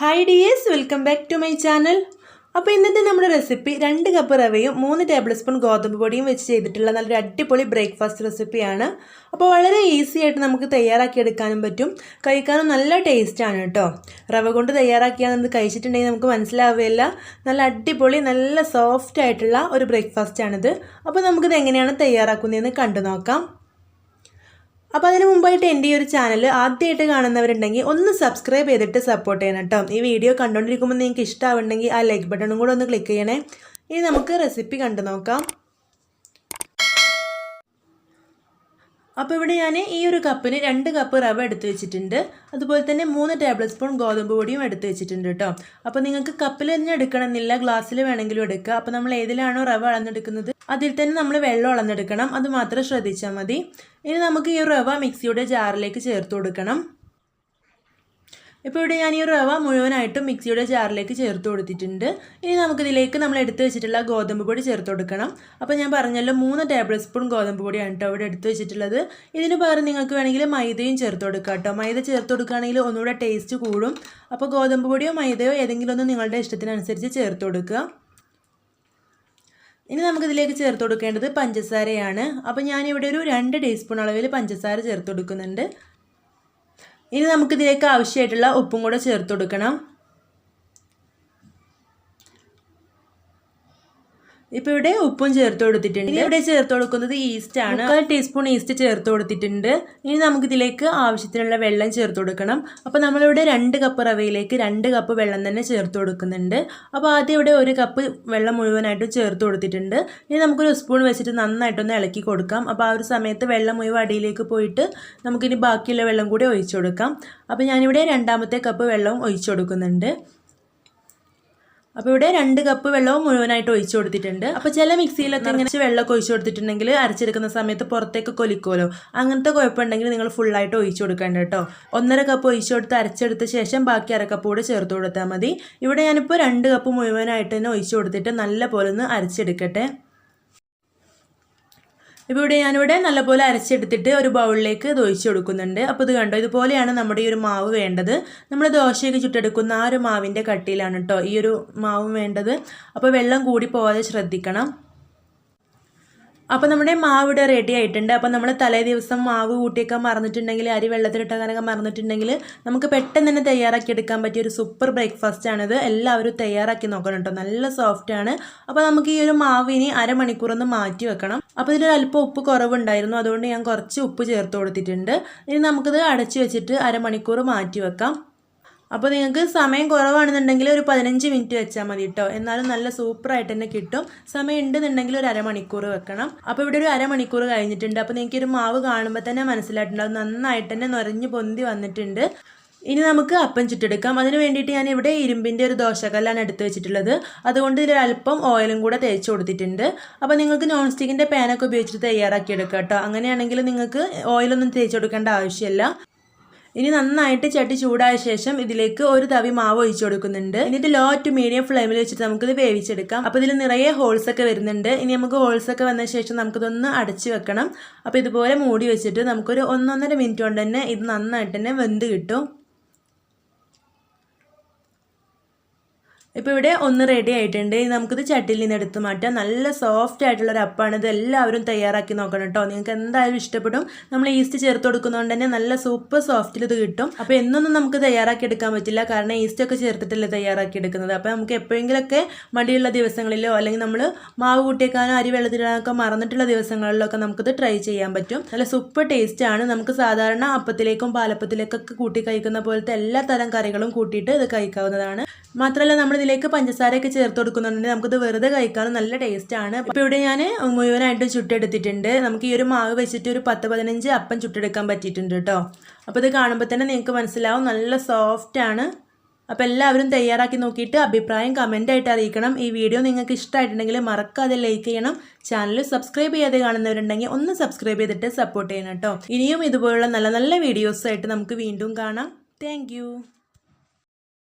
Hi dears, welcome back to my channel. അപ്പോൾ ഇന്നത്തെ നമ്മുടെ റെസിപ്പി 2 കപ്പ് റവയും 3 ടേബിൾ സ്പൂൺ ഗോതമ്പ് പൊടിയും വെച്ച് ചെയ്തിട്ടുള്ള നല്ലൊരു അടിപൊളി ബ്രേക്ക്ഫാസ്റ്റ് റെസിപ്പിയാണ്. അപ്പോൾ വളരെ ഈസി ആയിട്ട് നമുക്ക് തയ്യാറാക്കി എടുക്കാനും പറ്റും, കഴിക്കാനും നല്ല ടേസ്റ്റ് ആണ് കേട്ടോ. റവ കൊണ്ട് തയ്യാറാക്കിയാൽ നമുക്ക് കഴിച്ചിട്ടുണ്ടെങ്കിൽ നമുക്ക് മനസ്സിലാവുകയില്ല. നല്ല അടിപൊളി നല്ല സോഫ്റ്റ് ആയിട്ടുള്ള ഒരു ബ്രേക്ക്ഫാസ്റ്റ് ആണിത്. അപ്പോൾ നമുക്കിത് എങ്ങനെയാണ് തയ്യാറാക്കുന്നതെന്ന് കണ്ടു നോക്കാം. അപ്പോൾ അതിന് മുമ്പായിട്ട് എൻ്റെ ഈ ഒരു ചാനൽ ആദ്യമായിട്ട് കാണുന്നവരുണ്ടെങ്കിൽ ഒന്ന് സബ്സ്ക്രൈബ് ചെയ്തിട്ട് സപ്പോർട്ട് ചെയ്യണം കേട്ടോ. ഈ വീഡിയോ കണ്ടുകൊണ്ടിരിക്കുമ്പോൾ നിങ്ങൾക്ക് ഇഷ്ടമാവുണ്ടെങ്കിൽ ആ ലൈക്ക് ബട്ടണും കൂടെ ഒന്ന് ക്ലിക്ക് ചെയ്യണേ. ഇനി നമുക്ക് റെസിപ്പി കണ്ടു നോക്കാം. അപ്പോൾ ഇവിടെ ഞാൻ ഈ ഒരു കപ്പിന് 2 കപ്പ് റവ എടുത്ത് വെച്ചിട്ടുണ്ട്. അതുപോലെ തന്നെ 3 ടേബിൾ സ്പൂൺ ഗോതമ്പ് പൊടിയും എടുത്ത് വെച്ചിട്ടുണ്ട് കേട്ടോ. അപ്പോൾ നിങ്ങൾക്ക് കപ്പിൽ തന്നെ എടുക്കണമെന്നില്ല, ഗ്ലാസ്സിൽ വേണമെങ്കിലും എടുക്കുക. അപ്പോൾ നമ്മൾ ഏതിലാണോ റവ അളന്നെടുക്കുന്നത് അതിൽ തന്നെ നമ്മൾ വെള്ളം അളന്നെടുക്കണം, അത് മാത്രം ശ്രദ്ധിച്ചാൽ മതി. ഇനി നമുക്ക് ഈ റവ മിക്സിയുടെ ജാറിലേക്ക് ചേർത്ത് കൊടുക്കണം. ഇപ്പോൾ ഇവിടെ ഞാൻ ഈ റവ മുഴുവനായിട്ടും മിക്സിയുടെ ജാറിലേക്ക് ചേർത്ത് കൊടുത്തിട്ടുണ്ട്. ഇനി നമുക്കിതിലേക്ക് നമ്മൾ എടുത്ത് വെച്ചിട്ടുള്ള ഗോതമ്പ് പൊടി ചേർത്ത് കൊടുക്കണം. അപ്പോൾ ഞാൻ പറഞ്ഞല്ലോ 3 ടേബിൾ സ്പൂൺ ഗോതമ്പ് പൊടിയാണ് കേട്ടോ ഇവിടെ എടുത്ത് വെച്ചിട്ടുള്ളത്. ഇതിന് പകരം നിങ്ങൾക്ക് വേണമെങ്കിൽ മൈദയും ചേർത്ത് കൊടുക്കാം കേട്ടോ. മൈദ ചേർത്ത് കൊടുക്കുകയാണെങ്കിൽ ഒന്നുകൂടെ ടേസ്റ്റ് കൂടും. അപ്പോൾ ഗോതമ്പ് പൊടിയോ മൈദയോ ഏതെങ്കിലും ഒന്ന് നിങ്ങളുടെ ഇഷ്ടത്തിനനുസരിച്ച് ചേർത്ത് കൊടുക്കുക. ഇനി നമുക്കിതിലേക്ക് ചേർത്ത് കൊടുക്കേണ്ടത് പഞ്ചസാരയാണ്. അപ്പോൾ ഞാനിവിടെ ഒരു 2 ടീസ്പൂൺ അളവിൽ പഞ്ചസാര ചേർത്ത് കൊടുക്കുന്നുണ്ട്. ഇനി നമുക്കിതിലേക്ക് ആവശ്യമായിട്ടുള്ള ഉപ്പും കൂടെ ചേർത്ത് കൊടുക്കണം. ഇപ്പോൾ ഇവിടെ ഉപ്പും ചേർത്ത് കൊടുത്തിട്ടുണ്ട്. ഇവിടെ ചേർത്ത് കൊടുക്കുന്നത് ഈസ്റ്റ് ആണ്. 1 ടീസ്പൂൺ ഈസ്റ്റ് ചേർത്ത് കൊടുത്തിട്ടുണ്ട്. ഇനി നമുക്കിതിലേക്ക് ആവശ്യത്തിനുള്ള വെള്ളം ചേർത്ത് കൊടുക്കണം. അപ്പോൾ നമ്മളിവിടെ 2 കപ്പ് റവയിലേക്ക് 2 കപ്പ് വെള്ളം തന്നെ ചേർത്ത് കൊടുക്കുന്നുണ്ട്. അപ്പോൾ ആദ്യം ഇവിടെ 1 കപ്പ് വെള്ളം മുഴുവനായിട്ടും ചേർത്ത് കൊടുത്തിട്ടുണ്ട്. ഇനി നമുക്കൊരു സ്പൂൺ വെച്ചിട്ട് നന്നായിട്ടൊന്ന് ഇളക്കി കൊടുക്കാം. അപ്പോൾ ആ ഒരു സമയത്ത് വെള്ളം മുഴുവൻ അടിയിലേക്ക് പോയിട്ട് നമുക്കിനി ബാക്കിയുള്ള വെള്ളം കൂടി ഒഴിച്ചു കൊടുക്കാം. അപ്പോൾ ഞാനിവിടെ 2ാമത്തെ കപ്പ് വെള്ളവും ഒഴിച്ചു കൊടുക്കുന്നുണ്ട്. അപ്പോൾ ഇവിടെ 2 കപ്പ് വെള്ളവും മുഴുവനായിട്ട് ഒഴിച്ചു കൊടുത്തിട്ടുണ്ട്. അപ്പോൾ ചില മിക്സിയിലൊക്കെ ഇങ്ങനെ വെള്ളമൊക്കെ ഒഴിച്ചു കൊടുത്തിട്ടുണ്ടെങ്കിൽ അരച്ചെടുക്കുന്ന സമയത്ത് പുറത്തേക്ക് കൊലിക്കുമല്ലോ, അങ്ങനത്തെ കുഴപ്പമുണ്ടെങ്കിൽ നിങ്ങൾ ഫുള്ളായിട്ട് ഒഴിച്ചു കൊടുക്കേണ്ട കേട്ടോ. 1.5 കപ്പ് ഒഴിച്ചു കൊടുത്ത് അരച്ചെടുത്ത ശേഷം ബാക്കി 1/2 കപ്പ് കൂടെ ചേർത്ത് കൊടുത്താൽ മതി. ഇവിടെ ഞാനിപ്പോൾ 2 കപ്പ് മുഴുവനായിട്ട് തന്നെ ഒഴിച്ചു കൊടുത്തിട്ട് നല്ല പോലെ ഒന്ന് അരച്ചെടുക്കട്ടെ. ഇപ്പോൾ ഇവിടെ ഞാനിവിടെ നല്ലപോലെ അരച്ചെടുത്തിട്ട് ഒരു ബൗളിലേക്ക് ഇത് ഒഴിച്ചു കൊടുക്കുന്നുണ്ട്. അപ്പോൾ ഇത് കണ്ടോ, ഇതുപോലെയാണ് നമ്മുടെ ഈ ഒരു മാവ് വേണ്ടത്. നമ്മൾ ദോശയൊക്കെ ചുട്ടെടുക്കുന്ന ആ ഒരു മാവിൻ്റെ കട്ടിയിലാണ് കേട്ടോ ഈ ഒരു മാവും വേണ്ടത്. അപ്പോൾ വെള്ളം കൂടി പോവാതെ ശ്രദ്ധിക്കണം. അപ്പോൾ നമ്മുടെ മാവ് ഇവിടെ റെഡി ആയിട്ടുണ്ട്. അപ്പോൾ നമ്മൾ തലേ ദിവസം മാവ് കൂട്ടിയേക്കാൻ മറന്നിട്ടുണ്ടെങ്കിൽ, അരി വെള്ളത്തിലിട്ടൊക്കെ മറന്നിട്ടുണ്ടെങ്കിൽ നമുക്ക് പെട്ടെന്ന് തന്നെ തയ്യാറാക്കി എടുക്കാൻ പറ്റിയ ഒരു സൂപ്പർ ബ്രേക്ക്ഫാസ്റ്റ് ആണിത്. എല്ലാവരും തയ്യാറാക്കി നോക്കണം കേട്ടോ. നല്ല സോഫ്റ്റ് ആണ്. അപ്പോൾ നമുക്ക് ഈ ഒരു മാവ് ഇനി അരമണിക്കൂറൊന്ന് മാറ്റി വെക്കണം. അപ്പോൾ ഇതിലൊരു അല്പം ഉപ്പ് കുറവുണ്ടായിരുന്നു, അതുകൊണ്ട് ഞാൻ കുറച്ച് ഉപ്പ് ചേർത്ത് കൊടുത്തിട്ടുണ്ട്. ഇനി നമുക്കിത് അടച്ചു വെച്ചിട്ട് അരമണിക്കൂർ മാറ്റി വെക്കാം. അപ്പോൾ നിങ്ങൾക്ക് സമയം കുറവാണെന്നുണ്ടെങ്കിൽ ഒരു 15 മിനിറ്റ് വെച്ചാൽ മതി കേട്ടോ. എന്നാലും നല്ല സൂപ്പറായിട്ട് തന്നെ കിട്ടും. സമയം ഉണ്ടെന്നുണ്ടെങ്കിൽ ഒരു അരമണിക്കൂർ വെക്കണം. അപ്പോൾ ഇവിടെ ഒരു അരമണിക്കൂർ കഴിഞ്ഞിട്ടുണ്ട്. അപ്പോൾ നിങ്ങൾക്ക് ഒരു മാവ് കാണുമ്പോൾ തന്നെ മനസ്സിലായിട്ടുണ്ടാവും നന്നായിട്ട് തന്നെ നിറഞ്ഞ് പൊന്തി വന്നിട്ടുണ്ട്. ഇനി നമുക്ക് അപ്പം ചുട്ടെടുക്കാം. അതിന് വേണ്ടിയിട്ട് ഞാൻ ഇവിടെ ഇരുമ്പിൻ്റെ ഒരു ദോശക്കല്ലാണ് എടുത്ത് വെച്ചിട്ടുള്ളത്. അതുകൊണ്ട് ഇതിൽ അല്പം ഓയിലും കൂടെ തേച്ച് കൊടുത്തിട്ടുണ്ട്. അപ്പോൾ നിങ്ങൾക്ക് നോൺ സ്റ്റിക്കിൻ്റെ പാനൊക്കെ ഉപയോഗിച്ചിട്ട് തയ്യാറാക്കിയെടുക്കാം കേട്ടോ. അങ്ങനെയാണെങ്കിൽ നിങ്ങൾക്ക് ഓയിലൊന്നും തേച്ച് കൊടുക്കേണ്ട ആവശ്യമില്ല. ഇനി നന്നായിട്ട് ചട്ടി ചൂടായ ശേഷം ഇതിലേക്ക് ഒരു തവി മാവ് ഒഴിച്ചു കൊടുക്കുന്നുണ്ട്. എന്നിട്ട് ലോ ടു മീഡിയം ഫ്ലെയിമിൽ വെച്ചിട്ട് നമുക്കിത് വേവിച്ചെടുക്കാം. അപ്പോൾ ഇതിൽ നിറയെ ഹോൾസൊക്കെ വരുന്നുണ്ട്. ഇനി നമുക്ക് ഹോൾസൊക്കെ വന്ന ശേഷം നമുക്കിതൊന്ന് അടച്ച് വെക്കണം. അപ്പോൾ ഇതുപോലെ മൂടി വെച്ചിട്ട് നമുക്കൊരു 1-1.5 മിനിറ്റ് കൊണ്ട് തന്നെ ഇത് നന്നായിട്ട് തന്നെ വെന്ത് കിട്ടും. ഇപ്പോൾ ഇവിടെ ഒന്ന് റെഡി ആയിട്ടുണ്ട്. ഇനി നമുക്കിത് ചട്ടിയിൽ നിന്ന് എടുത്ത് മാറ്റാം. നല്ല സോഫ്റ്റ് ആയിട്ടുള്ളൊരു അപ്പമാണ്. ഇത് എല്ലാവരും തയ്യാറാക്കി നോക്കണം കേട്ടോ. നിങ്ങൾക്ക് എന്തായാലും ഇഷ്ടപ്പെടും. നമ്മൾ ഈസ്റ്റ് ചേർത്ത് കൊടുക്കുന്നതുകൊണ്ട് തന്നെ നല്ല സൂപ്പർ സോഫ്റ്റിൽ ഇത് കിട്ടും. അപ്പോൾ എന്നൊന്നും നമുക്ക് തയ്യാറാക്കി എടുക്കാൻ പറ്റില്ല, കാരണം ഈസ്റ്റൊക്കെ ചേർത്തിട്ടല്ലേ തയ്യാറാക്കി എടുക്കുന്നത്. അപ്പോൾ നമുക്ക് എപ്പോഴെങ്കിലൊക്കെ മടിയുള്ള ദിവസങ്ങളിലോ അല്ലെങ്കിൽ നമ്മൾ മാവ് കൂട്ടിയേക്കാനോ അരി വെള്ളത്തിലിടാനൊക്കെ മറന്നിട്ടുള്ള ദിവസങ്ങളിലൊക്കെ നമുക്കിത് ട്രൈ ചെയ്യാൻ പറ്റും. നല്ല സൂപ്പർ ടേസ്റ്റാണ്. നമുക്ക് സാധാരണ അപ്പത്തിലേക്കും പാലപ്പത്തിലേക്കൊക്കെ കൂട്ടി കഴിക്കുന്ന പോലത്തെ എല്ലാ തരം കറികളും കൂട്ടിയിട്ട് ഇത് കഴിക്കാവുന്നതാണ്. മാത്രമല്ല നമ്മൾ ഇതിലേക്ക് പഞ്ചസാരയൊക്കെ ചേർത്ത് കൊടുക്കുന്നുണ്ടെങ്കിൽ നമുക്കിത് വെറുതെ കഴിക്കാനും നല്ല ടേസ്റ്റാണ്. അപ്പോൾ ഇവിടെ ഞാൻ മുഴുവനായിട്ടും ചുട്ടെടുത്തിട്ടുണ്ട്. നമുക്ക് ഈ ഒരു മാവ് വെച്ചിട്ട് ഒരു 10-15 അപ്പം ചുട്ടെടുക്കാൻ പറ്റിയിട്ടുണ്ട് കേട്ടോ. അപ്പോൾ ഇത് കാണുമ്പോൾ തന്നെ നിങ്ങൾക്ക് മനസ്സിലാവും നല്ല സോഫ്റ്റാണ്. അപ്പോൾ എല്ലാവരും തയ്യാറാക്കി നോക്കിയിട്ട് അഭിപ്രായം കമൻ്റായിട്ട് അറിയിക്കണം. ഈ വീഡിയോ നിങ്ങൾക്ക് ഇഷ്ടമായിട്ടുണ്ടെങ്കിൽ മറക്കാതെ ലൈക്ക് ചെയ്യണം. ചാനൽ സബ്സ്ക്രൈബ് ചെയ്യാതെ കാണുന്നവരുണ്ടെങ്കിൽ ഒന്ന് സബ്സ്ക്രൈബ് ചെയ്തിട്ട് സപ്പോർട്ട് ചെയ്യണം കേട്ടോ. ഇനിയും ഇതുപോലുള്ള നല്ല നല്ല വീഡിയോസായിട്ട് നമുക്ക് വീണ്ടും കാണാം. താങ്ക്